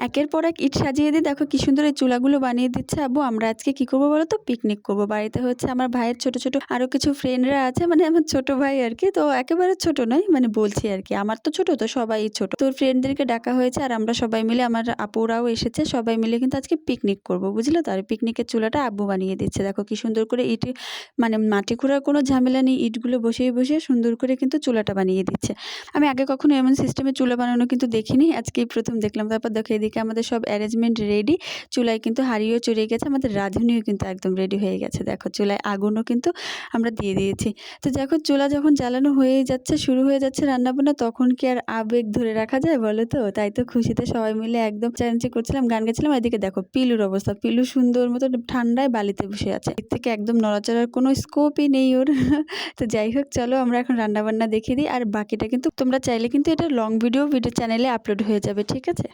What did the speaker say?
একের পর এক ইট সাজিয়ে দিয়ে দেখো কি সুন্দর এই চুলাগুলো বানিয়ে দিচ্ছে আব্বু। আমরা আজকে কি করবো বলো তো, পিকনিক করবো। বাড়িতে হচ্ছে আমার ভাইয়ের ছোট ছোট আরো কিছু ফ্রেন্ডরা আছে, মানে আমার ছোট ভাই আর কি, তো একেবারে ছোট নয়, মানে বলছি আর কি, আমার তো ছোট, তো সবাই ছোট, তোর ফ্রেন্ডদেরকে ডাকা হয়েছে আর আমরা সবাই মিলে, আমার আপুরাও এসেছে, সবাই মিলে কিন্তু আজকে পিকনিক করবো, বুঝলে তো। আর পিকনিকের চুলাটা আব্বু বানিয়ে দিচ্ছে, দেখো কি সুন্দর করে ইট, মানে মাটি খোঁড়ার কোনো ঝামেলা নেই, ইটগুলো বসিয়ে বসিয়ে সুন্দর করে কিন্তু চুলাটা বানিয়ে দিচ্ছে। আমি আগে কখনো এমন সিস্টেমে চুলা বানানো কিন্তু দেখিনি, আজকেই প্রথম দেখলাম। তারপর দেখো এদিকে আমাদের সব অ্যারেঞ্জমেন্ট রেডি, চুলায় কিন্তু হাঁড়িও চড়িয়ে গেছে, আমাদের রাঁধুনিও কিন্তু একদম রেডি হয়ে গেছে, দেখো চুলায় আগুনও কিন্তু আমরা দিয়ে দিয়েছি। তো দেখো চুলা যখন জ্বালানো হয়েই যাচ্ছে, শুরু হয়ে যাচ্ছে রান্নাবান্না, তখন কি আর আবেগ ধরে রাখা যায় বলো তো। তাই তো খুশিতে সবাই মিলে একদম চেঁচামেচি করছিলাম, গান গাইছিলাম। এদিকে দেখো পিলুর অবস্থা, পিলু সুন্দর মতো ঠান্ডায় বালিতে বসে আছে, এর থেকে একদম নড়াচড়ার কোনো স্কোপই নেই ওর। তো যাই হোক, চলো আমরা এখন রান্নাবান্না দেখিয়ে দিই, আর বাকিটা কিন্তু তোমরা চাইলে কিন্তু এটা লং ভিডিও চ্যানেলে আপলোড হয়ে যাবে, ঠিক আছে।